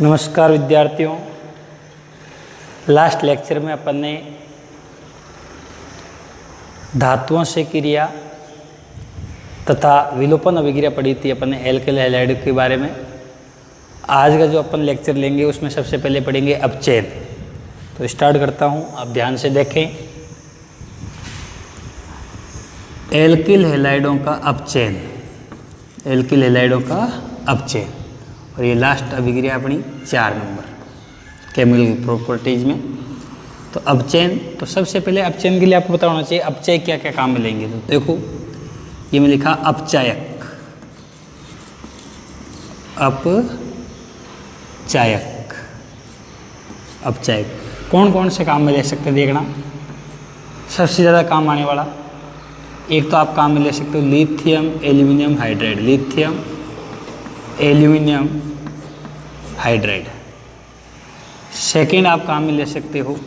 नमस्कार विद्यार्थियों। Last lecture में अपन ने धातुओं से क्रिया तथा विलोपन अभिक्रिया पढ़ी थी अपन ने एल्किल हैलाइड के बारे में। आज का जो अपन लेक्चर लेंगे उसमें सबसे पहले पढ़ेंगे अपचयन। तो स्टार्ट करता हूँ, आप ध्यान से देखें। एल्किल हैलाइडों का अपचयन, एल्किल हैलाइडों का अपचयन। और ये लास्ट अभिक्रिया अपनी 4 नंबर केमिकल प्रॉपर्टीज में। तो अपचयन, तो सबसे पहले अपचयन के लिए आपको पता होना चाहिए अपचय क्या क्या काम में लेंगे। तो देखो ये मैं लिखा अपचायक, अपचायक, अपचायक कौन कौन से काम में ले सकते हैं देखना। सबसे ज़्यादा काम आने वाला एक तो आप काम में ले सकते हो lithium aluminium hydride, lithium aluminium hydride. Second आप काम में ले सकते हो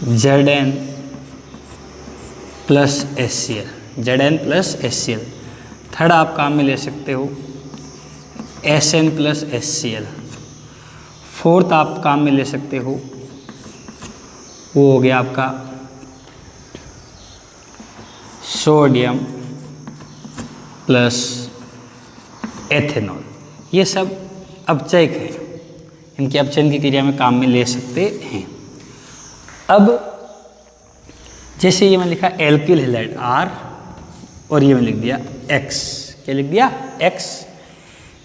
Zn plus HCl, Zn plus HCl। Third आप काम में ले सकते हो Sn प्लस HCl। फोर्थ आप काम में ले सकते हो, वो हो गया आपका सोडियम प्लस एथेनॉल। ये सब अपचयक है, इनके अपचयन की क्रिया में काम में ले सकते हैं। अब जैसे ये मैं लिखा एल्किल हैलाइड R और ये मैं लिख दिया X, क्या लिख दिया X।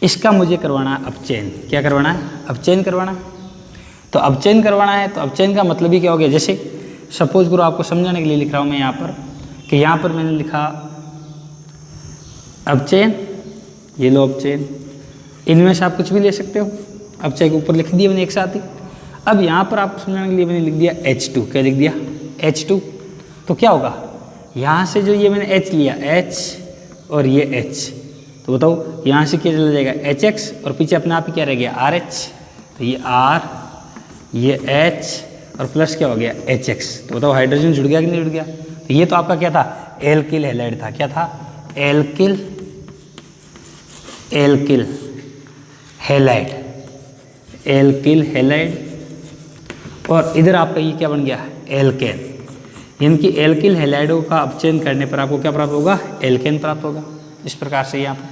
इसका मुझे करवाना है अपचयन। क्या करवाना है? अपचयन करवाना है। तो अपचयन करवाना है तो अपचयन का मतलब ही क्या हो गया। जैसे सपोज करो, आपको समझाने के लिए लिख रहा हूँ मैं यहाँ पर कि यहाँ पर मैंने लिखा अपचयन, ये लो अपचयन। इनमें से आप कुछ भी ले सकते हो, अपचय के ऊपर लिख दिया मैंने एक साथ ही। अब यहाँ पर आपको समझाने के लिए मैंने लिख दिया H2। क्या लिख दिया? H2। तो क्या होगा, यहाँ से जो ये मैंने H लिया, H और ये H, तो बताओ यहाँ से क्या चला जाएगा HX और पीछे अपने आप ही क्या रह गया RH। तो ये R, ये H और प्लस क्या हो गया HX। तो बताओ हाइड्रोजन जुड़ गया कि नहीं जुड़ गया। तो ये तो आपका क्या था, एल्किल हैलाइड था। क्या था? Alkyl halide, alkyl halide. और इधर आपका ये क्या बन गया, एल्केन। इनकी एल्किल हैलाइडों का अपचयन करने पर आपको क्या प्राप्त होगा, एल्केन प्राप्त होगा। इस प्रकार से यहाँ पर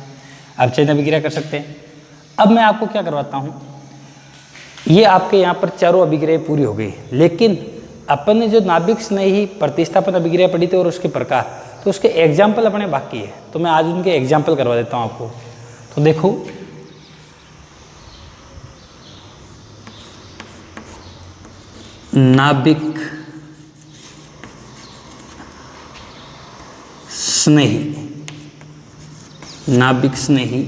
अपचयन अभिक्रिया कर सकते हैं। अब मैं आपको क्या करवाता हूँ, ये आपके यहाँ पर चारों अभिक्रिया पूरी हो गई, लेकिन अपन ने जो नाभिक स्नेही प्रतिस्थापन अभिक्रिया पढ़ी थी और उसके प्रकार, तो उसके एग्जाम्पल अपने बाकी है। तो मैं आज उनके एग्जाम्पल करवा देता हूँ आपको। तो देखो नाभिक स्नेही, नाभिक स्नेही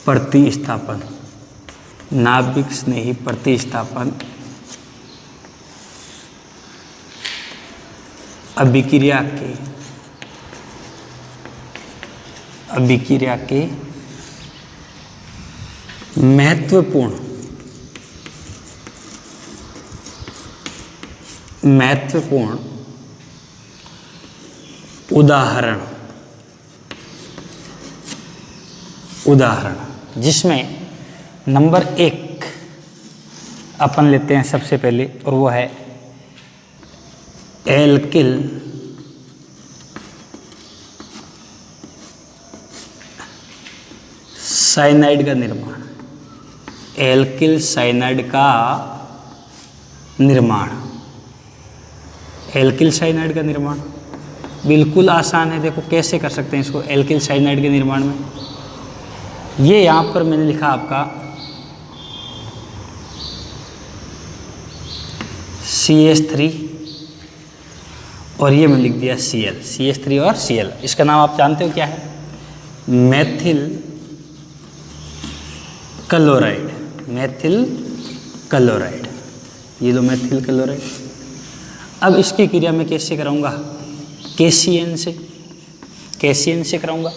प्रतिस्थापन, नाभिक स्नेही प्रतिस्थापन अभिक्रिया के महत्वपूर्ण उदाहरण, जिसमें नंबर 1 अपन लेते हैं सबसे पहले, और वो है एल्किल साइनाइड का निर्माण। एल्किल साइनाइड का निर्माण, एल्किल साइनाइड का निर्माण बिल्कुल आसान है। देखो कैसे कर सकते हैं इसको एल्किल साइनाइड के निर्माण में। ये यहाँ पर मैंने लिखा आपका CH3 और ये मैं लिख दिया Cl, CH3 और Cl। इसका नाम आप जानते हो क्या है, मेथिल क्लोराइड, मेथिल क्लोराइड। ये लो मेथिल क्लोराइड। अब इसकी क्रिया मैं कैसे कराऊंगा, कैसियन से, कैसियन से कराऊंगा।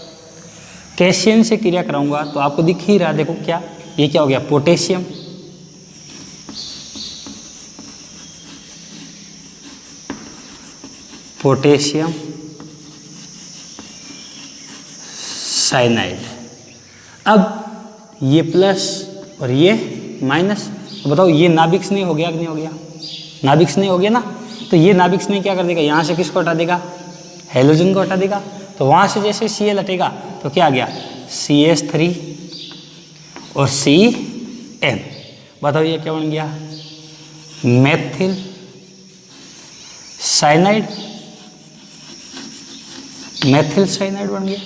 कैसियन से क्रिया कराऊंगा तो आपको दिख ही रहा, देखो क्या, ये क्या हो गया, पोटेशियम। Potassium cyanide. अब ये प्लस और ये माइनस, तो बताओ ये नाभिक स्नेह हो गया कि नहीं हो गया? नाभिक स्नेह हो गया ना। तो ये नाभिक स्नेह क्या कर देगा, यहाँ से किसको हटा देगा, हेलोजन को हटा देगा। तो वहाँ से जैसे Cl हटेगा तो क्या आ गया, CH3 और CN। बताओ ये क्या बन गया, मेथिल साइनाइड, मेथिल साइनाइड बन गया।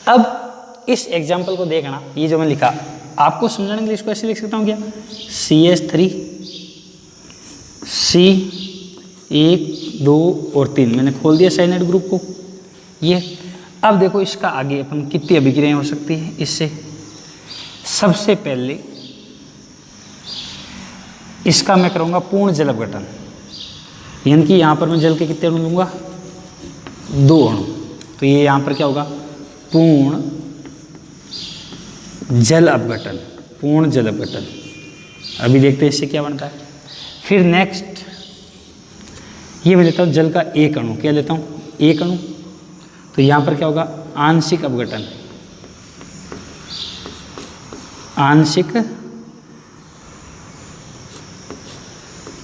अब इस एग्जाम्पल को देखना, ये जो मैं लिखा आपको समझाने के लिए इसको ऐसे लिख सकता हूँ क्या, CH3 C 1 2 और 3 मैंने खोल दिया साइनाइड ग्रुप को ये। अब देखो इसका आगे अपन कितनी अभिक्रियाएं हो सकती है इससे। सबसे पहले इसका मैं करूँगा पूर्ण जल अपघटन, यानी कि यहाँ पर मैं जल के कितने अणु लूँगा, 2 अणु। तो ये यहाँ पर क्या होगा, पूर्ण जल अपघटन, पूर्ण जल अपघटन। अभी देखते हैं इससे क्या बनता है। फिर नेक्स्ट ये मैं लेता हूँ जल का 1 अणु, क्या लेता हूँ, 1 अणु। तो यहाँ पर क्या होगा, आंशिक अपघटन, आंशिक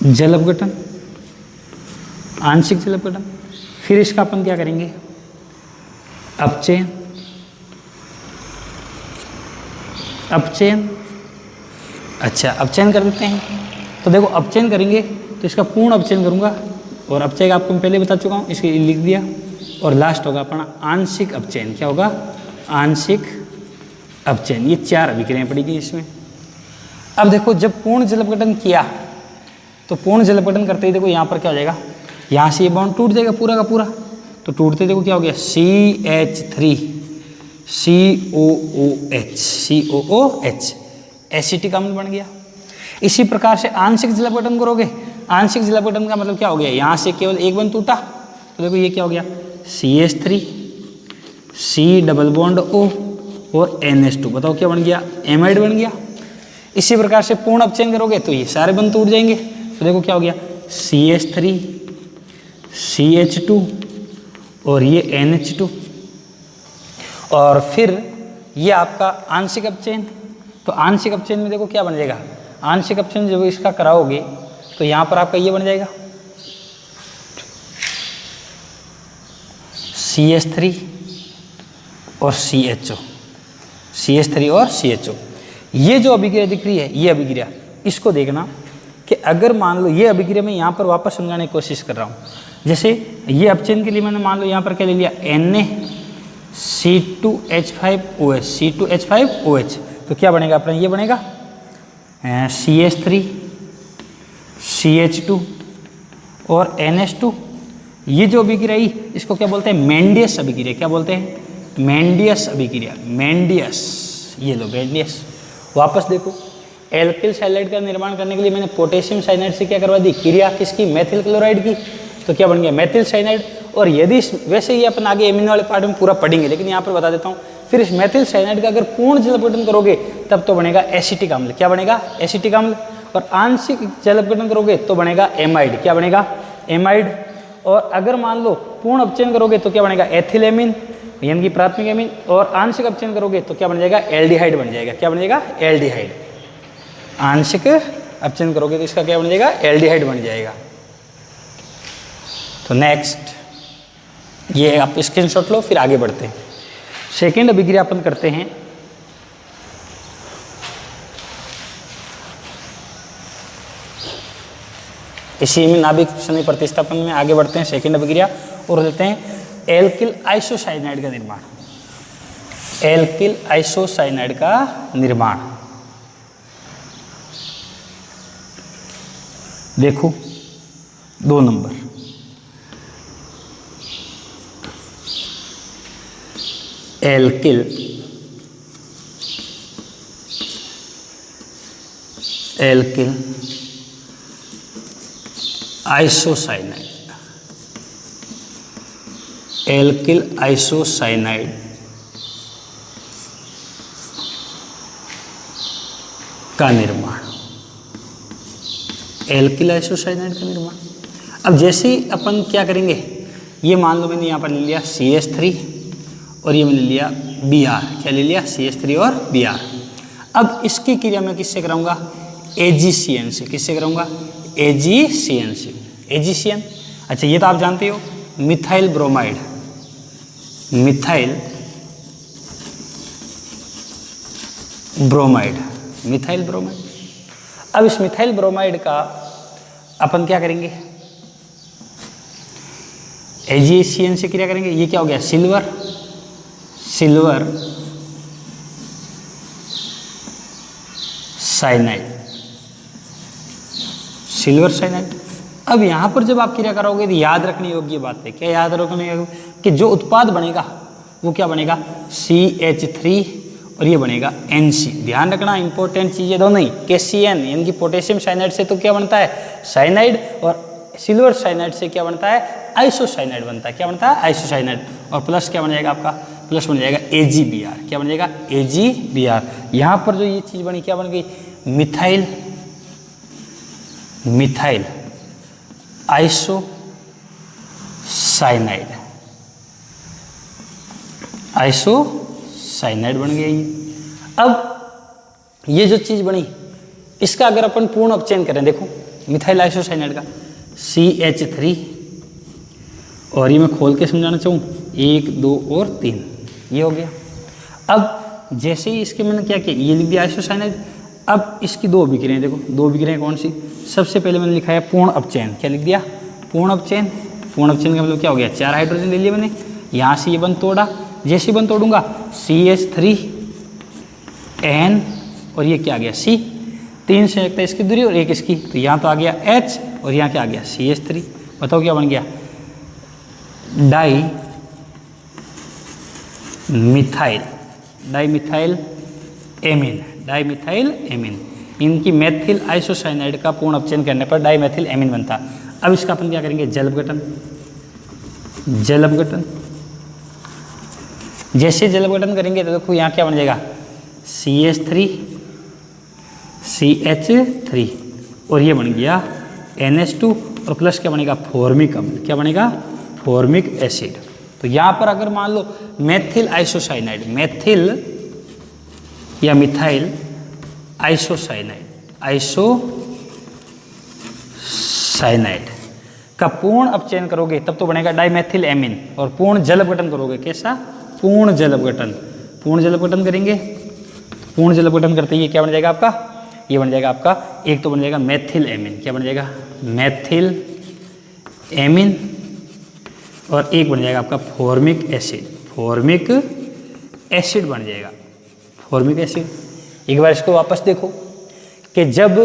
जल अपघटन, आंशिक जल अपघटन। फिर इसका अपन क्या करेंगे, अपचयन, अपचयन। अच्छा अपचयन कर देते हैं। तो देखो अपचयन करेंगे तो इसका पूर्ण अपचयन करूँगा, और अपचय का आपको मैं पहले बता चुका हूँ, इसके लिख दिया। और लास्ट होगा अपना आंशिक अपचयन, क्या होगा, आंशिक अपचयन। ये 4 अभिक्रियाएं पड़ेगी इसमें। अब देखो जब पूर्ण जल अपघटन किया तो पूर्ण जल अपघटन करते ही देखो यहाँ पर क्या हो जाएगा, यहाँ से ये बॉन्ड टूट जाएगा पूरा का पूरा। तो टूटते देखो क्या हो गया, CH3 COOH, एसिटिक अम्ल बन गया। इसी प्रकार से आंशिक जल अपघटन करोगे, आंशिक जल अपघटन का मतलब क्या हो गया, यहाँ से केवल एक बंद टूटा, तो देखो ये क्या हो गया, CH3 C double bond O और NH2। बताओ क्या बन गया, एमाइड बन गया। इसी प्रकार से पूर्ण अपचयन करोगे तो ये सारे बंद टूट जाएंगे। तो देखो क्या हो गया, CH3 CH2 और ये NH2। और फिर ये आपका आंशिक अपचयन। तो आंशिक अपचयन में देखो क्या बन जाएगा, आंशिक अपचयन जब इसका कराओगे तो यहाँ पर आपका ये बन जाएगा CH3 और CHO, CH3 और CHO। ये जो अभिक्रिया दिख रही है, ये अभिक्रिया इसको देखना कि अगर मान लो ये अभिक्रिया मैं यहाँ पर वापस समझाने की कोशिश कर रहा हूँ। जैसे ये अपचयन के लिए मैंने मान लो यहाँ पर क्या ले लिया, Na C2H5OH, तो क्या बनेगा अपना, ये बनेगा CH3 CH2 और NH2। ये जो अभिक्रिया इसको क्या बोलते हैं, मेंडियस अभिक्रिया। क्या बोलते हैं, मेंडियस अभिक्रिया, मेंडियस। ये लो मेंडियस। वापस देखो, एल्किल साइनाइड का निर्माण करने के लिए मैंने पोटेशियम साइनाइड से क्या करवा दी, क्रिया किसकी, मेथिल क्लोराइड की। तो क्या बन गया, मेथिल साइनाइड। और यदि वैसे ही अपन आगे एमिनो वाले पार्ट में पूरा पढ़ेंगे, लेकिन यहाँ पर बता देता हूँ। फिर इस मेथिल साइनाइड का अगर पूर्ण जल अपघटन करोगे तब तो बनेगा एसिटिक अम्ल। क्या बनेगा, एसिटिक अम्ल। और आंशिक जल अपघटन करोगे तो बनेगा एमाइड। क्या बनेगा, एमाइड। और अगर मान लो पूर्ण अपचयन करोगे तो क्या बनेगा, एथिलेमिन, यानी कि प्राथमिक एमीन। और आंशिक अपचयन करोगे तो क्या बन जाएगा, एल्डिहाइड बन जाएगा। क्या बन जाएगा, एल्डिहाइड। आंशिक अपचयन करोगे तो इसका क्या बन जाएगा, एल्डिहाइड बन जाएगा। तो नेक्स्ट ये आप स्क्रीनशॉट लो, फिर आगे बढ़ते हैं। सेकेंड अभिक्रिया अपन करते हैं इसी में नाभिक संधि प्रतिस्थापन में आगे बढ़ते हैं। सेकेंड अभिक्रिया और लेते हैं एल्किल आइसोसाइनाइड का निर्माण। एल्किल आइसोसाइनाइड का निर्माण देखो 2 number, alkyl isocyanide, alkyl isocyanide का निर्माण, एल्किल आइसोसाइनाइड का निर्माण। अब जैसे ही अपन क्या करेंगे, ये मान लो मैंने यहाँ पर ले लिया CH3 और ये मैंने लिया Br, क्या ले लिया CH3 और Br। अब इसकी क्रिया मैं किससे कराऊंगा, AgCN से। किससे कराऊंगा, AgCN से। AgCN, अच्छा ये तो आप जानते हो, methyl bromide, methyl bromide, methyl bromide. अब इस मिथाइल ब्रोमाइड का अपन क्या करेंगे, AgCN से क्रिया करेंगे। ये क्या हो गया, silver, silver cyanide, silver cyanide. अब यहाँ पर जब आप क्रिया करोगे तो याद रखने योग्य बात है, क्या याद रखने योग्य, कि जो उत्पाद बनेगा वो क्या बनेगा, CH3 और ये बनेगा NC। ध्यान रखना इंपॉर्टेंट चीज़ें दोनों ही, KCN यानी कि पोटेशियम साइनाइड से तो क्या बनता है, साइनाइड, और सिल्वर साइनाइड से क्या बनता है, आइसोसाइनाइड बनता है। क्या बनता है, आइसोसाइनाइड। और प्लस क्या बन जाएगा आपका, प्लस बन जाएगा AgBr। क्या बन जाएगा, AgBr। यहाँ पर जो ये चीज़ बनी क्या बन गई, मिथाइल, मिथाइल आइसोसाइनाइड, आइसोसाइनाइड बन गया ये। अब ये जो चीज़ बनी इसका अगर अपन पूर्ण अपचयन करें, देखो मिथाइल आइसोसाइनाइड का CH3, और ये मैं खोल के समझाना चाहूँ, 1 2 और 3, ये हो गया। अब जैसे ही इसके मैंने क्या किया, ये लिख दिया आइसोसाइनाइड। अब इसकी दो अभिक्रियाएं देखो, दो अभिक्रियाएं कौन सी, सबसे पहले मैंने लिखा है पूर्ण अपचयन। क्या लिख दिया, पूर्ण अपचयन। पूर्ण अपचयन का मतलब क्या हो गया, 4 हाइड्रोजन ले लिए मैंने, यहाँ से ये बंद तोड़ा, जैसे ही बंद तोड़ूंगा CH3N, और ये क्या आ गया C, 3 संयुक्त इसकी दूरी और 1 इसकी, तो यहाँ तो आ गया H और यहाँ क्या आ गया CH3। बताओ क्या बन गया, di methyl, di methyl amine, di methyl amine. इनकी मेथिल आइसोसाइनाइड का पूर्ण अपचयन करने पर डाई मेथिल एमीन बनता। अब इसका अपन क्या करेंगे, जल अपघटन, जल अपघटन। जैसे जल अपघटन करेंगे तो देखो यहाँ क्या बन जाएगा, CH3 CH3 और ये बन गया NH2 और प्लस क्या बनेगा, फॉर्मिक अम्ल। क्या बनेगा, फॉर्मिक एसिड। तो यहाँ पर अगर मान लो मेथिल आइसोसाइनाइड, मेथिल या मिथाइल आइसोसाइनाइड, आइसोसाइनाइड का पूर्ण अपचयन करोगे तब तो बनेगा डाइमेथिल एमीन, और पूर्ण जल अपघटन करोगे, कैसा, पूर्ण जल अपघटन। पूर्ण जल अपघटन करेंगे, पूर्ण जल अपघटन करते ही क्या बन जाएगा आपका, ये बन जाएगा आपका, एक तो बन जाएगा मेथिल एमीन। क्या बन जाएगा, मेथिल एमीन, और एक बन जाएगा आपका फॉर्मिक एसिड, फॉर्मिक एसिड बन जाएगा, फॉर्मिक एसिड। एक बार इसको वापस देखो कि जब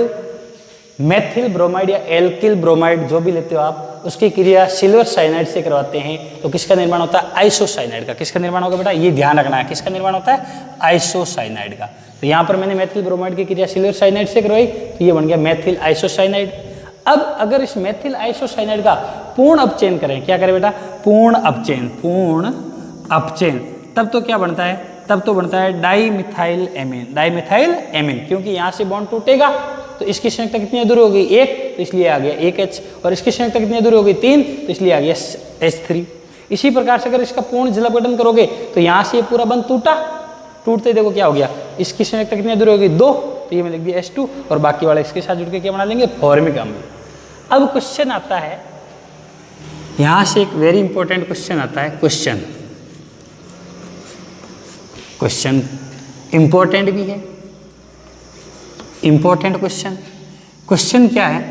मेथिल ब्रोमाइड या एल्किल ब्रोमाइड जो भी लेते हो आप, उसकी क्रिया सिल्वर साइनाइड से करवाते हैं तो किसका निर्माण होता है, आइसोसाइनाइड का। किसका निर्माण होगा बेटा, ये ध्यान रखना है, किसका निर्माण होता है, आइसोसाइनाइड का। तो यहाँ पर मैंने मेथिल ब्रोमाइड की क्रिया सिल्वर साइनाइड से करवाई तो ये बन गया मेथिल आइसोसाइनाइड। अब अगर इस मेथिल आइसोसाइनाइड का पूर्ण अपचयन करें, क्या करें बेटा, पूर्ण अपचयन, पूर्ण अपचयन, तब तो क्या बनता है, तब तो बनता है डाइमिथाइल एमीन, डाइमिथाइल एमीन। क्योंकि यहाँ से बॉन्ड टूटेगा तो इसकी संयुक्ता कितनी दूर होगी, 1, तो इसलिए आ गया 1H, और इसकी संयुक्ता कितनी दूर होगी, 3, तो इसलिए आ गया H3। इसी प्रकार से अगर इसका पूर्ण जल अपघटन करोगे तो यहाँ से ये पूरा बंध टूटा, टूटते देखो क्या हो गया, इसकी संयुक्ता कितनी दूर होगी, 2, तो ये मैं लिख दिया H2, और बाकी वाला इसके साथ जुड़ के क्या बना लेंगे, फॉर्मिक अम्ल। अब क्वेश्चन आता है, यहाँ से एक वेरी इंपॉर्टेंट क्वेश्चन आता है, क्वेश्चन, क्वेश्चन इंपॉर्टेंट भी है, इंपॉर्टेंट क्वेश्चन। क्वेश्चन क्या है,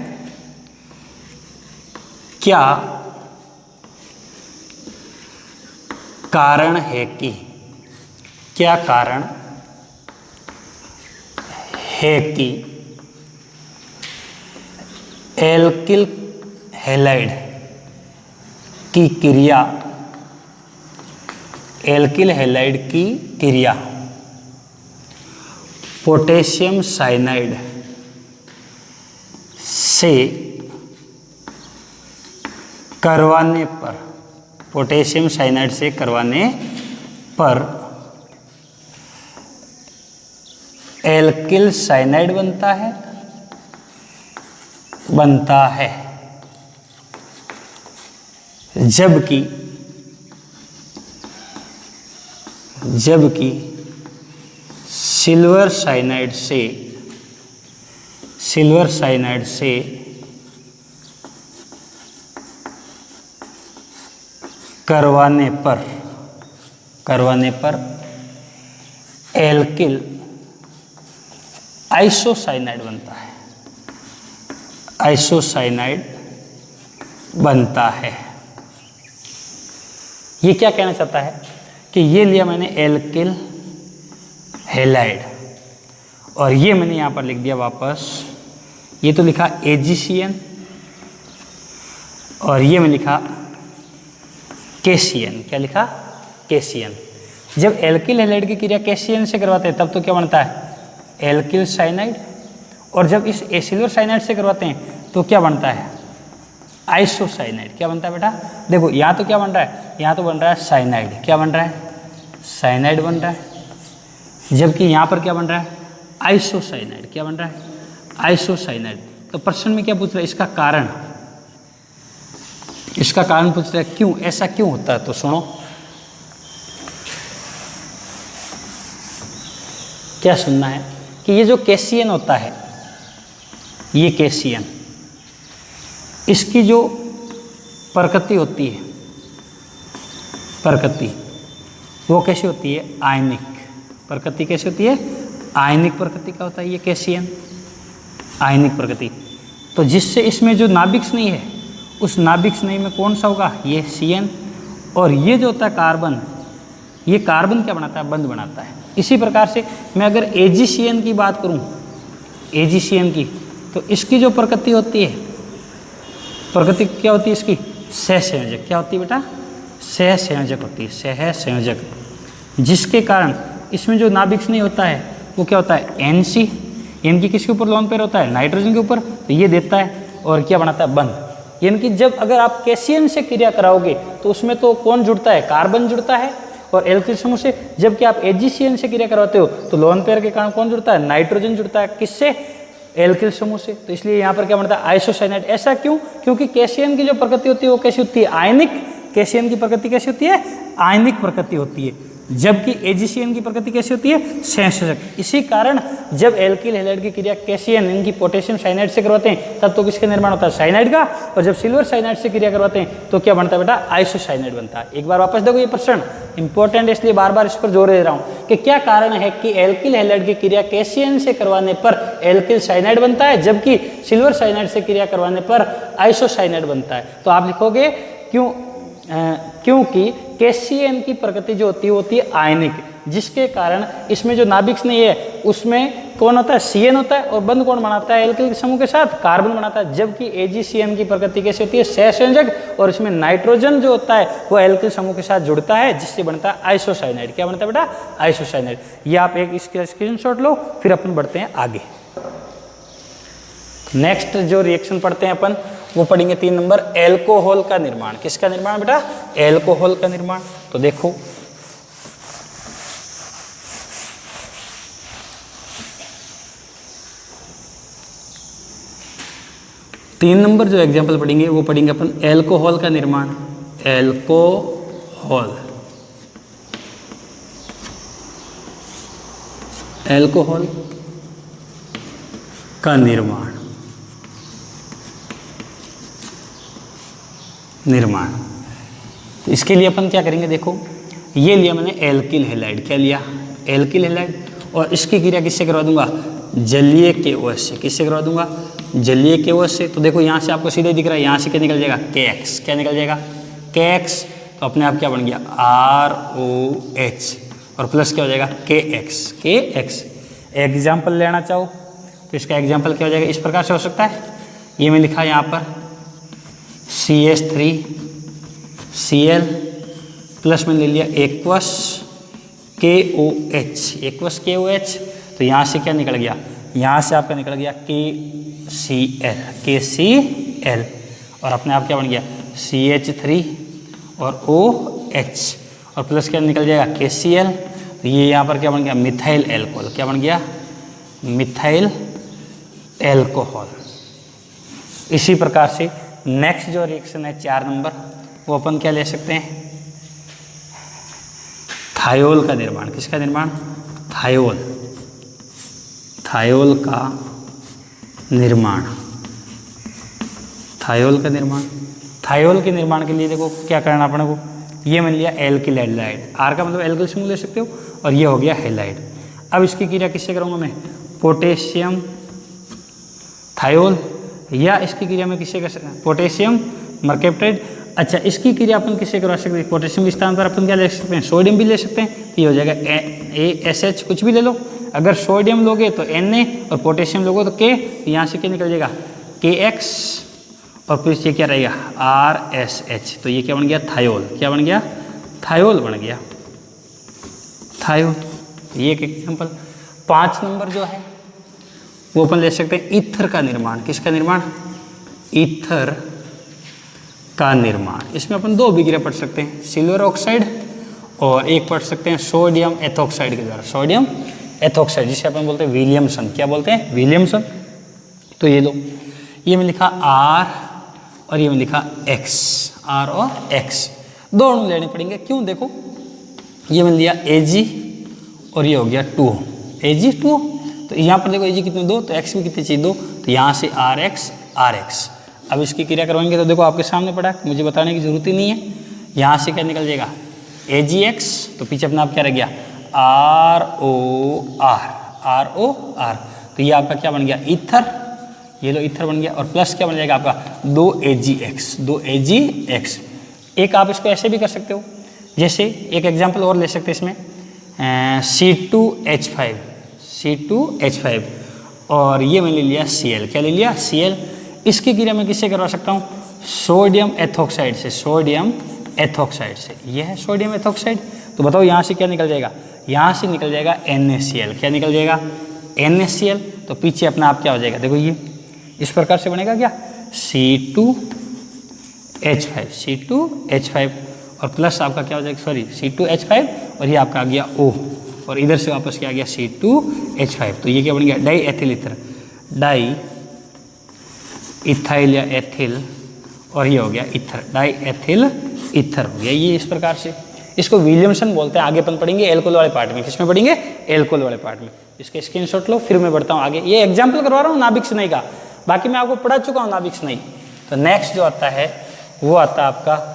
क्या कारण है कि, क्या कारण है कि एल्किल हैलाइड की क्रिया, एल्किल हैलाइड की क्रिया पोटेशियम साइनाइड से करवाने पर, पोटेशियम साइनाइड से करवाने पर एल्किल साइनाइड बनता है, बनता है, जबकि सिल्वर साइनाइड से करवाने पर एल्किल आइसोसाइनाइड बनता है। ये क्या कहना चाहता है कि ये लिया मैंने एल्किल हैलाइड और ये मैंने यहाँ पर लिख दिया वापस, ये तो लिखा AgCN और ये मैंने लिखा KCN। क्या लिखा? KCN। जब एल्किल हैलाइड की क्रिया KCN से करवाते हैं तब तो क्या बनता है? Alkyl cyanide. और जब इस सिल्वर साइनाइड से करवाते हैं तो क्या बनता है? आइसोसाइनाइड। क्या बनता है बेटा? देखो यहाँ तो क्या बन रहा है, यहाँ तो बन रहा है साइनाइड। क्या बन रहा है? साइनाइड बन रहा है। जबकि यहाँ पर क्या बन रहा है? आइसोसाइनाइड। क्या बन रहा है? आइसोसाइनाइड। तो प्रश्न में क्या पूछ रहा है? इसका कारण पूछ रहा है, क्यों ऐसा क्यों होता है? तो सुनो क्या सुनना है कि ये जो KCN होता है, ये KCN, इसकी जो प्रकृति होती है, वो कैसी होती है? आयनिक। प्रकृति कैसी होती है? आयनिक प्रकृति का होता है ये KCN, आयनिक प्रकृति। तो जिससे इसमें जो नाभिक स्नेही है, उस नाभिक स्नेही में कौन सा होगा? ये CN। और ये जो होता है कार्बन, ये कार्बन क्या बनाता है? बंध बनाता है। इसी प्रकार से मैं अगर AgCN की बात करूं, AgCN की, तो इसकी जो प्रकृति होती है, प्रकृति क्या होती है इसकी? सहसंयोजक। क्या होती है बेटा? सहसंयोजक होती है, सहसंयोजक। जिसके कारण इसमें जो नाभिक स्नेही होता है वो क्या होता है? NC। यानी किसके ऊपर लोन पेयर होता है? नाइट्रोजन के ऊपर। तो ये देता है और क्या बनाता है? बंध। यानी कि जब अगर आप KCN से क्रिया कराओगे तो उसमें तो कौन जुड़ता है? कार्बन जुड़ता है और एल्किल समूह से। जबकि आप AgCN से क्रिया करवाते हो तो लोन पेयर के कारण कौन जुड़ता है? नाइट्रोजन जुड़ता है। किससे? एल्किल समूह से। तो इसलिए यहाँ पर क्या बनता है? आइसोसाइनाइड। ऐसा क्यों? क्योंकि KCN की जो प्रकृति होती है वो कैसी होती है? आयनिक। KCN की प्रकृति कैसी होती है? आयनिक प्रकृति होती है। जबकि AgCN की प्रकृति कैसी होती है? सहसंयोजक। इसी कारण जब एल्किल हैलाइड की क्रिया KCN इनकी पोटेशियम साइनाइड से करवाते हैं तब तो किसका निर्माण होता है? साइनाइड का। और जब सिल्वर साइनाइड से क्रिया करवाते हैं तो क्या बनता है बेटा? आइसोसाइनाइड बनता है। एक बार वापस देखो, ये प्रश्न इंपॉर्टेंट है इसलिए बार बार इस पर जोर दे रहा हूँ कि क्या कारण है कि एल्किल हैलाइड की क्रिया KCN से करवाने पर एल्किल साइनाइड बनता है, जबकि सिल्वर साइनाइड से क्रिया करवाने पर आइसोसाइनाइड बनता है। तो आप लिखोगे क्योंकि KCN की प्रकृति जो होती है आयनिक, जिसके कारण इसमें जो नाभिक स्नेही है उसमें कौन होता है? CN होता है। और बंध कौन बनाता है एल्किल समूह के साथ? कार्बन बनाता है। जबकि AgCN की प्रकृति कैसी होती है? सहसंयोजक। और इसमें नाइट्रोजन जो होता है वो एल्किल समूह के साथ जुड़ता है, जिससे बनता है आइसोसाइनाइड। क्या बनता है बेटा? आइसोसाइनाइड। ये आप एक इसका स्क्रीनशॉट लो, फिर अपन बढ़ते हैं आगे। नेक्स्ट जो रिएक्शन पढ़ते हैं अपन वो पढ़ेंगे 3 नंबर, एल्कोहल का निर्माण। किसका निर्माण बेटा? एल्कोहल का निर्माण। तो देखो तीन नंबर जो एग्जाम्पल पढ़ेंगे वो पढ़ेंगे अपन एल्कोहल का निर्माण। एल्कोहल का निर्माण। तो इसके लिए अपन क्या करेंगे? देखो ये लिया मैंने एल्किल हैलाइड। क्या लिया? Alkyl halide. और इसकी क्रिया किससे करवा दूंगा? जलीय KOH से। किससे करवा दूंगा? जलीय KOH से। तो देखो यहाँ से आपको सीधे दिख रहा है, यहाँ से क्या निकल जाएगा? KX। क्या निकल जाएगा? KX। तो अपने आप क्या बन गया? ROH और प्लस क्या हो जाएगा? KX। एग्जाम्पल लेना चाहो तो इसका एग्जाम्पल क्या हो जाएगा? इस प्रकार से हो सकता है। ये मैं लिखा यहाँ पर CH3Cl प्लस मैंने ले लिया एक्वस KOH। तो यहाँ से क्या निकल गया? यहाँ से आपका निकल गया KCl और अपने आप क्या बन गया? CH3 और OH और प्लस क्या निकल जाएगा? KCl। तो ये यहाँ पर क्या बन गया? Methyl alcohol. क्या बन गया? Methyl alcohol. इसी प्रकार से नेक्स्ट जो रिएक्शन है 4 नंबर, वो अपन क्या ले सकते हैं? थायोल का निर्माण। किसका निर्माण? थायोल, थायोल का निर्माण, थायोल का निर्माण। थायोल के निर्माण के लिए देखो क्या करना अपने को, ये मान लिया एल्किल हैलाइड, आर का मतलब एल्किल समूह ले सकते हो, और ये हो गया हैलाइड। अब इसकी क्रिया किससे करूँगा मैं? पोटेशियम थायोल, या इसकी क्रिया में किससे कर सकते हैं? पोटेशियम मर्केप्टाइड। अच्छा, इसकी क्रिया अपन किससे करवा सकते हैं? पोटेशियम के स्थान पर अपन क्या ले सकते हैं? सोडियम भी ले सकते हैं, तो ये हो जाएगा ASH, कुछ भी ले लो। अगर सोडियम लोगे तो Na, और पोटेशियम लोगे तो K, तो यहाँ से क्या निकल जाएगा? KX, और फिर ये क्या रहेगा? RSH। तो ये क्या बन गया? थायोल। क्या बन गया? थायोल बन गया, थायोल। ये एक एग्जाम्पल। 5 नंबर जो है वो अपन ले सकते हैं ईथर का निर्माण। किसका निर्माण? ईथर का निर्माण। इसमें अपन 2 विक्रिया पढ़ सकते हैं, सिल्वर ऑक्साइड, और एक पढ़ सकते हैं सोडियम एथॉक्साइड के द्वारा, सोडियम एथॉक्साइड, जिसे अपन बोलते हैं विलियमसन। क्या बोलते हैं? विलियमसन। तो ये लो, ये में लिखा R और ये में लिखा X, R और X दोनों लेने पड़ेंगे। क्यों? देखो, ये मैंने लिया Ag और ये हो गया 2, Ag 2, तो यहाँ पर देखो Ag कितने? 2, तो X भी कितनी चाहिए? 2, तो यहाँ से RX, RX। अब इसकी क्रिया करवाएंगे तो देखो आपके सामने पड़ा, मुझे बताने की जरूरत ही नहीं है। यहाँ से क्या निकल जाएगा? AgX, तो पीछे अपना आप क्या रह गया? ROR, ROR। तो ये आपका क्या बन गया? ईथर, ये लो ईथर बन गया, और प्लस क्या बन जाएगा आपका? 2AgX, 2AgX। एक आप इसको ऐसे भी कर सकते हो, जैसे एक एग्जाम्पल और ले सकते हैं इसमें, C2H5, C2H5, और ये मैंने लिया Cl। क्या ले लिया? Cl। इसकी क्रिया मैं किससे करवा सकता हूँ? सोडियम एथॉक्साइड से, सोडियम एथॉक्साइड से। ये है सोडियम एथॉक्साइड। तो बताओ यहाँ से क्या निकल जाएगा? यहाँ से निकल जाएगा NaCl। क्या निकल जाएगा? NaCl। तो पीछे अपना आप क्या हो जाएगा? देखो ये इस प्रकार से बनेगा क्या? C2H5, C2H5, और प्लस आपका क्या हो जाएगा? सॉरी, C2H5, और ये आपका आ गया O, और इधर से वापस क्या आ गया? C2H5। तो ये क्या बन गया? Die ethyl ether, di ethyl या एथिल, और ये हो गया ईथर, डाई एथिल ईथर हो गया। ये इस प्रकार से, इसको विलियमसन बोलते हैं। आगे अपन पढ़ेंगे एल्कोहल वाले पार्ट में। किसमें पढ़ेंगे? एल्कोहल वाले पार्ट में। इसके स्क्रीनशॉट लो, फिर मैं बढ़ता हूँ आगे। ये एग्जाम्पल करवा रहा हूँ नाभिक स्नायु का, बाकी मैं आपको पढ़ा चुका हूँ नाभिक स्नायु। तो नेक्स्ट जो आता है वो आता है आपका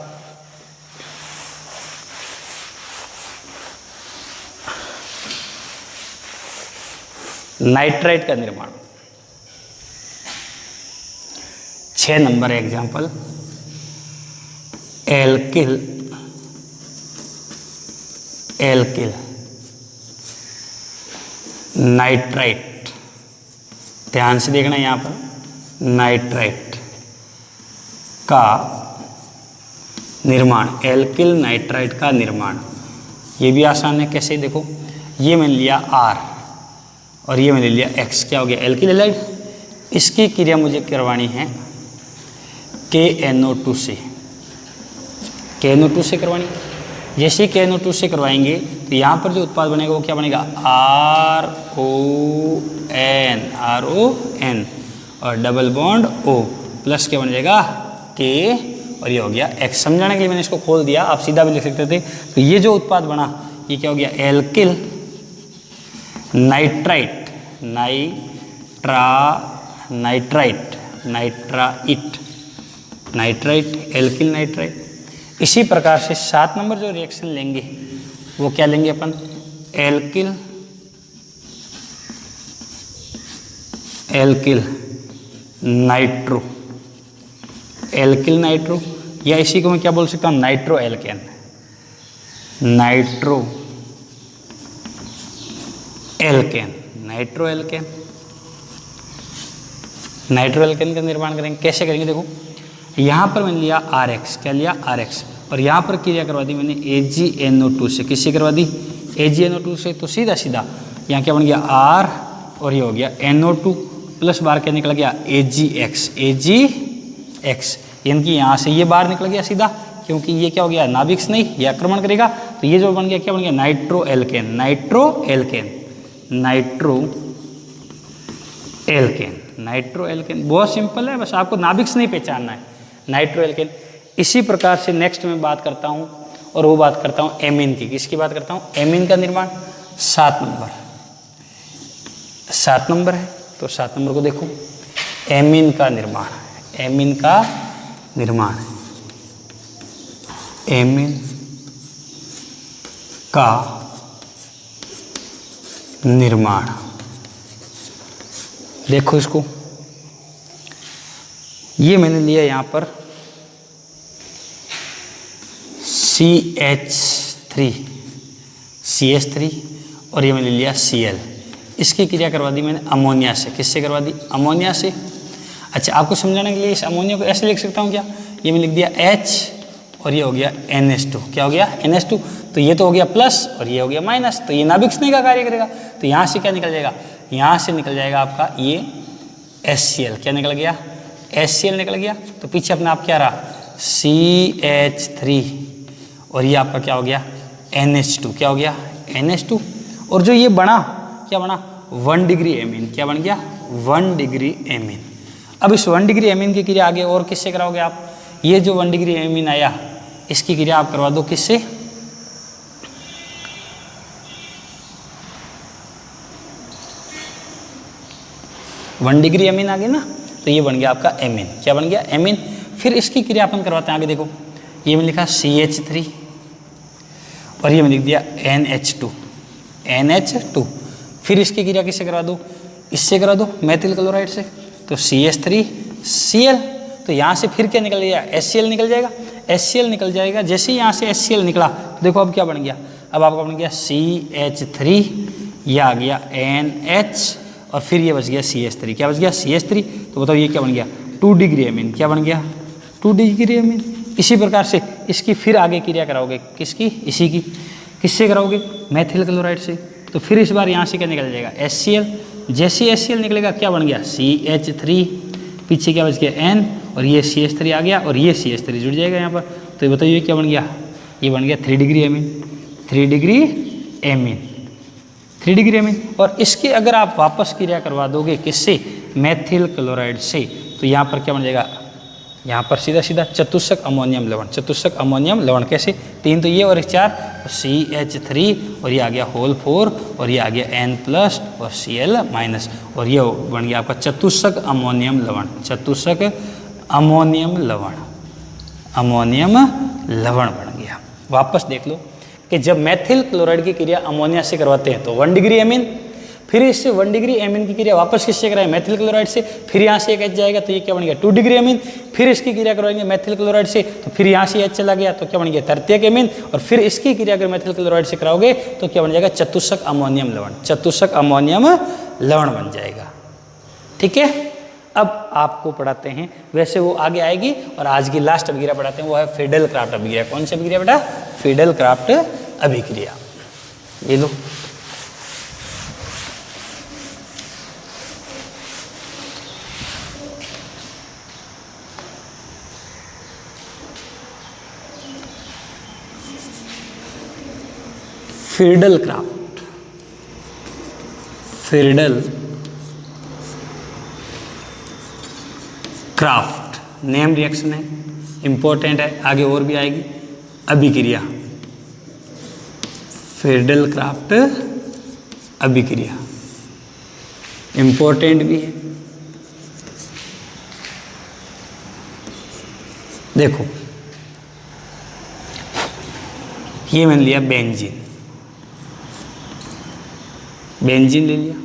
नाइट्राइट का निर्माण। 6 number example, alkyl, alkyl nitrite. ध्यान से देखना यहाँ पर, नाइट्राइट का निर्माण, एल्किल नाइट्राइट का निर्माण। ये भी आसान है। कैसे? देखो, ये मैंने लिया R और ये मैंने लिया X। क्या हो गया? Alkyl halide. इसकी क्रिया मुझे करवानी है KNO2 से, KNO2 से करवानी। जैसे KNO2 से करवाएंगे तो यहाँ पर जो उत्पाद बनेगा वो क्या बनेगा? RON, और डबल बॉन्ड O, प्लस क्या बन जाएगा? K, और ये हो गया X। समझाने के लिए मैंने इसको खोल दिया, आप सीधा भी लिख सकते थे। तो ये जो उत्पाद बना ये क्या हो गया? Alkyl nitrite, nitrite, alkyl nitrite. इसी प्रकार से 7 नंबर जो रिएक्शन लेंगे वो क्या लेंगे अपन? एल्किल नाइट्रो, एल्किल नाइट्रो, या इसी को मैं क्या बोल सकता हूँ? Nitro alkene, nitro alkene, nitro alkene. Nitro alkene का निर्माण करेंगे। कैसे करेंगे? देखो, यहाँ पर मैंने लिया RX। क्या लिया? RX, और यहाँ पर क्रिया करवा दी मैंने AgNO2 से। किससे करवा दी? AgNO2 से। तो सीधा सीधा यहाँ क्या बन गया? R, और ये हो गया NO2, प्लस बार क्या निकल गया? AgX, AgX, यानी कि यहाँ से ये बार निकल गया सीधा, क्योंकि ये क्या हो गया? नाभिक स्नायु, ये आक्रमण करेगा। तो ये जो बन गया क्या बन गया? Nitro alkene, nitro alkene, nitro alkene, nitro alkene. बहुत सिंपल है, बस आपको नाभिक स्नायु पहचानना है, नाइट्रो एल्केन। इसी प्रकार से नेक्स्ट में बात करता हूँ और वो बात करता हूँ एमीन की। किसकी बात करता हूँ? एमीन का निर्माण 7 नंबर, 7 नंबर है। तो 7 नंबर को देखो, एमीन का निर्माण, एमीन का निर्माण, एमीन का निर्माण। देखो इसको, ये मैंने लिया यहाँ पर CH3 और ये मैंने लिया Cl। इसकी क्रिया करवा दी मैंने अमोनिया से। किससे करवा दी? अमोनिया से। अच्छा, आपको समझाने के लिए इस अमोनिया को ऐसे लिख सकता हूँ क्या? ये मैंने लिख दिया H और ये हो गया NH2। क्या हो गया? NH2। तो ये तो हो गया प्लस और ये हो गया माइनस, तो ये नाभिक स्नेह का कार्य करेगा। तो यहाँ से क्या निकल जाएगा? यहाँ से निकल जाएगा आपका ये HCl। क्या निकल गया? HCl निकल गया। तो पीछे अपने आप क्या रहा? CH3 और ये आपका क्या हो गया? NH2। क्या हो गया? NH2। और जो ये बना, क्या बना? 1 डिग्री एमीन। क्या बन गया? 1 डिग्री एमीन। अब इस 1 डिग्री एमीन की क्रिया आगे और किससे कराओगे आप? ये जो 1 डिग्री एमीन आया, इसकी क्रिया आप करवा दो किससे? 1 डिग्री एमीन आ गया ना, तो ये बन गया आपका एमीन। क्या बन गया? एमीन। फिर इसकी क्रिया अपन करवाते हैं आगे। देखो, ये मैंने लिखा CH3 और ये मैंने लिख दिया NH2। फिर इसकी क्रिया किससे करवा दो? इससे करा दो, मेथिल क्लोराइड से। तो CH3Cl। तो यहाँ से फिर क्या निकल जाएगा? HCl निकल जाएगा। HCl निकल जाएगा। जैसे ही यहाँ से HCl निकला, तो देखो अब क्या बन गया? अब आपका बन गया CH3, यह आ गया NH और फिर ये बच गया CH3। क्या बच गया? CH3। तो बताओ ये क्या बन गया? 2 डिग्री एमीन। क्या बन गया? 2 डिग्री एमीन। इसी प्रकार से इसकी फिर आगे क्रिया कराओगे। किसकी? इसी की। किससे कराओगे? मेथिल क्लोराइड से। तो फिर इस बार यहाँ से क्या निकल जाएगा? HCl। जैसे HCl निकलेगा क्या बन गया? CH3, पीछे क्या बच गया? N और ये CH3 आ गया और ये CH3 जुड़ जाएगा यहाँ पर। तो ये बताइए क्या बन गया? ये बन गया 3 degree amine. 3 degree amine, 3 degree amine. और इसकी अगर आप वापस क्रिया करवा दोगे किससे? मेथिल क्लोराइड से, तो यहाँ पर क्या बन जाएगा? यहाँ पर सीधा सीधा चतुष्क अमोनियम लवण। चतुष्क अमोनियम लवण कैसे? 3 तो ये और 4, CH3 और ये आ गया होल 4 और ये आ गया N+ और Cl- और ये बन गया आपका चतुष्क अमोनियम लवण। चतुष्क अमोनियम लवण, अमोनियम लवण बन गया। वापस देख लो कि जब मेथिल क्लोराइड की क्रिया अमोनिया से करवाते हैं तो 1 डिग्री एमीन, फिर इससे 1 डिग्री एमीन की क्रिया वापस किससे कराएं? मेथिल क्लोराइड से। फिर यहाँ से एक H जाएगा तो ये क्या बन गया? 2 डिग्री एमीन। फिर इसकी क्रिया करवाएंगे मेथिल क्लोराइड से, तो फिर यहाँ से H चला गया तो क्या बन गया? तृतीयक एमीन। और फिर इसकी क्रिया अगर मेथिल क्लोराइड से कराओगे तो क्या बन जाएगा? चतुष्क अमोनियम लवण। चतुष्क अमोनियम लवण बन जाएगा। ठीक है, अब आपको पढ़ाते हैं, वैसे वो आगे आएगी। और आज की लास्ट अभिक्रिया पढ़ाते हैं, वो है फिडेल क्राफ्ट अभिक्रिया। कौन सी अभिक्रिया बेटा? फिडेल क्राफ्ट अभिक्रिया। ये लो, Friedel Crafts, Friedel Crafts name reaction है, इंपॉर्टेंट है, आगे और भी आएगी। अभिक्रिया, फिडेल क्राफ्ट अभिक्रिया इंपॉर्टेंट भी है। देखो, ये मैंने लिया बेंजीन, बेंजीन ले लिया,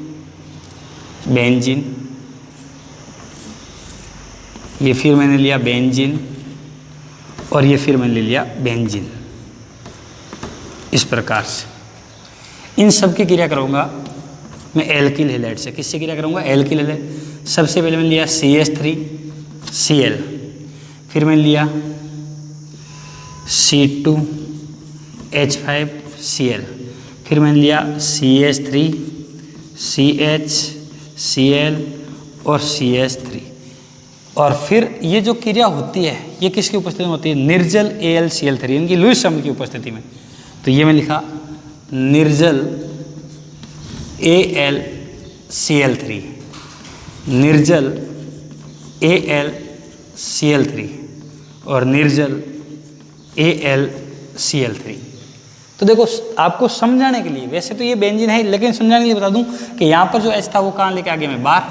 बेंजीन। ये फिर मैंने लिया बेंजीन और ये फिर मैंने ले लिया बेंजीन। इस प्रकार से इन सब की क्रिया करूँगा मैं एल्किल हैलाइड से। किससे क्रिया करूँगा? Alkyl halide. सबसे पहले मैंने लिया CH3Cl, फिर मैंने लिया C2H5Cl, फिर मैंने लिया CH3CHCl और CH3। और फिर ये जो क्रिया होती है ये किसकी उपस्थिति में होती है? निर्जल AlCl3, इनकी लुईस अम्ल की उपस्थिति में। तो ये मैं लिखा निर्जल AlCl3, निर्जल AlCl3 और निर्जल Cl3। तो देखो आपको समझाने के लिए, वैसे तो ये बेंजीन है लेकिन समझाने के लिए बता दूं कि यहाँ पर जो H था वो कहाँ लेके आ गया मैं बाहर,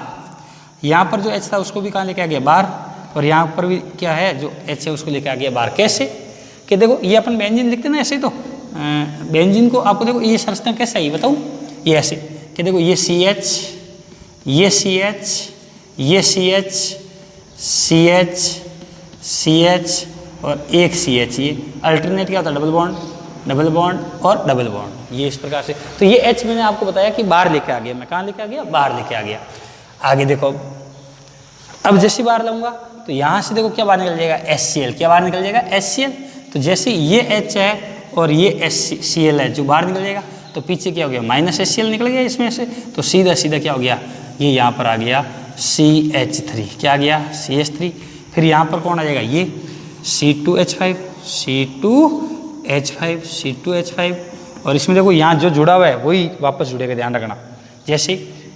यहाँ पर जो H था उसको भी कहाँ लेके आ गया बाहर, और यहाँ पर भी क्या है जो H है उसको लेके आ गया बाहर। कैसे कि देखो ये अपन बेंजीन लिखते ना ऐसे, तो बेंजीन को आपको देखो ये संरचना कैसे आई बताऊँ, ये ऐसे कि देखो ये CH, ये CH, ये CH, CH, CH और एक CH, ये अल्टरनेट क्या होता है, डबल बॉन्ड, डबल बॉन्ड और डबल बॉन्ड, ये इस प्रकार से। तो ये H मैंने आपको बताया कि बाहर लेके आ गया, मैं कहाँ लेके आ गया, बाहर लेके आ गया। आगे देखो अब जैसे बाहर लाऊंगा तो यहाँ से देखो क्या बाहर निकल जाएगा, HCl, क्या बाहर निकल जाएगा, HCl। तो जैसे ये H है और ये HCl है जो बाहर निकल जाएगा, तो पीछे क्या हो गया, माइनस HCl निकल गया इसमें से, तो सीधा सीधा क्या हो गया, ये यहाँ पर आ गया CH3, क्या आ गया CH3। फिर यहाँ पर कौन आ जाएगा, ये C2H5, C2H5, C2H5, और इसमें देखो यहाँ जो जुड़ा हुआ है वही वापस जुड़ेगा, ध्यान रखना। जैसे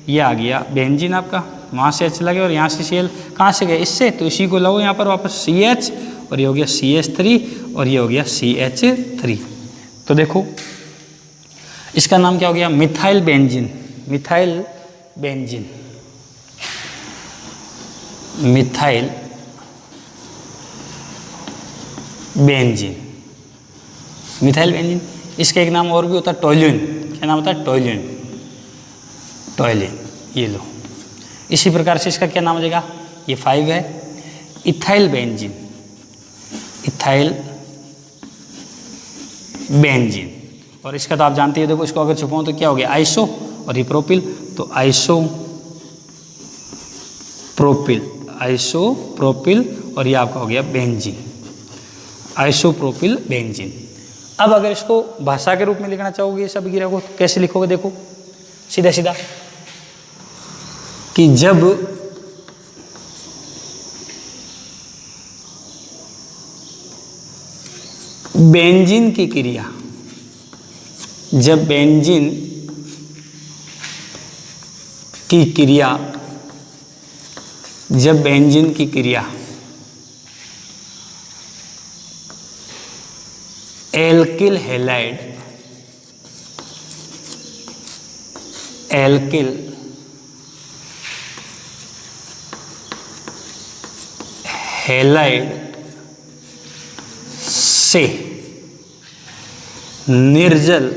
ये आ गया बेंजीन आपका, वहाँ से H लगे और यहाँ से Cl कहाँ से गया, इससे, तो इसी को लाओ यहाँ पर वापस CH, और ये हो गया CH3 और ये हो गया CH3। तो देखो इसका नाम क्या हो गया, methyl benzene, methyl benzene, methyl benzene, methyl benzene. इसका एक नाम और भी होता है टोल्यूइन, क्या नाम होता है, टोल्यूइन, टोल्यूइन, ये लो। इसी प्रकार से इसका क्या नाम हो जाएगा, ये 5 है, इथाइल बेंजीन, इथाइल बेंजीन। और इसका तो आप जानते हो, देखो इसको अगर छुपाऊं तो क्या हो गया, आइसो, और ये प्रोपिल, तो आइसो प्रोपिल, आइसो प्रोपिल, और ये आपका हो गया बेंजीन, आइसोप्रोपिल बेंजीन। अब अगर इसको भाषा के रूप में लिखना चाहोगे इस अभिक्रिया को, तो कैसे लिखोगे, देखो सीधा सीधा कि जब बेंजीन की क्रिया, जब बेंजीन की क्रिया, जब बेंजीन की क्रिया एल्किल हैलाइड, एल्किल हैलाइड से निर्जल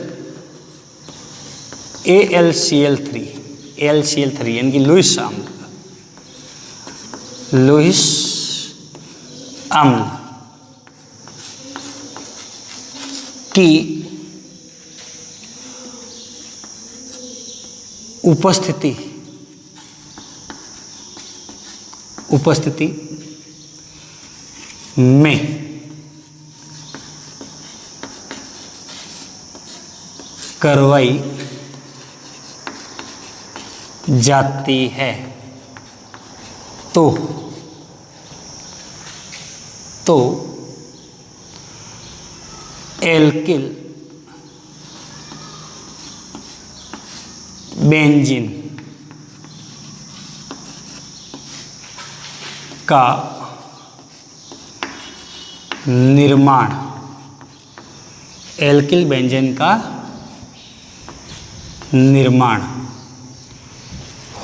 AlCl3, AlCl3 यानी कि लुईस अम्ल, लुईस अम्ल की उपस्थिति, उपस्थिति में करवाई जाती है, तो एल्किल बेंजीन का निर्माण, एल्किल बेंजीन का निर्माण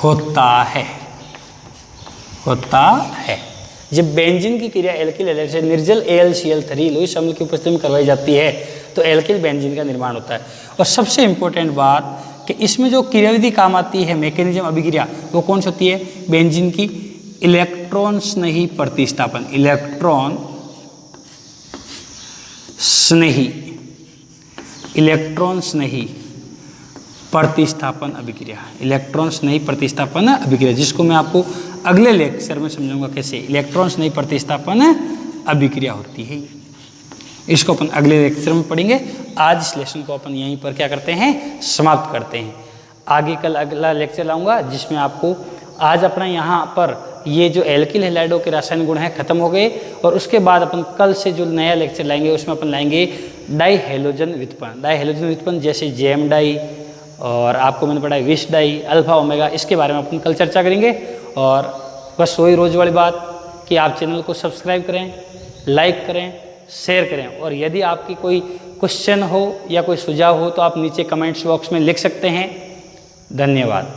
होता है, होता है। जब बेंजीन की क्रिया एल्किल हैलाइड से निर्जल AlCl3 लुईस अम्ल की उपस्थिति में करवाई जाती है, तो एल्किल बेंजीन का निर्माण होता है। और सबसे इंपॉर्टेंट बात कि इसमें जो क्रियाविधि काम आती है, मैकेनिज्म अभिक्रिया, वो कौन सी होती है, बेंजीन की इलेक्ट्रॉन स्नेही प्रतिस्थापन, इलेक्ट्रॉन स्नेही, इलेक्ट्रॉन स्नेही प्रतिस्थापन अभिक्रिया, इलेक्ट्रॉन स्नेही प्रतिस्थापन अभिक्रिया, जिसको मैं आपको अगले लेक्चर में समझाऊंगा कैसे इलेक्ट्रॉन स्नेही प्रतिस्थापन अभिक्रिया होती है। इसको अपन अगले लेक्चर में पढ़ेंगे। आज इस लेसन को अपन यहीं पर क्या करते हैं, समाप्त करते हैं। आगे कल अगला लेक्चर लाऊंगा जिसमें आपको आज अपना यहाँ पर ये जो एल्किल हैलाइडों के रासायनिक गुण हैं खत्म हो गए, और उसके बाद अपन कल से जो नया लेक्चर लाएंगे उसमें अपन लाएंगे डाईहेलोजन व्युत्पन्न, डाईहेलोजन व्युत्पन्न जैसे जेम डाई, और आपको मैंने पढ़ा है विश डाई, अल्फा ओमेगा, इसके बारे में अपन कल चर्चा करेंगे। और बस वही रोज वाली बात कि आप चैनल को सब्सक्राइब करें, लाइक करें, शेयर करें, और यदि आपकी कोई क्वेश्चन हो या कोई सुझाव हो तो आप नीचे कमेंट्स बॉक्स में लिख सकते हैं। धन्यवाद।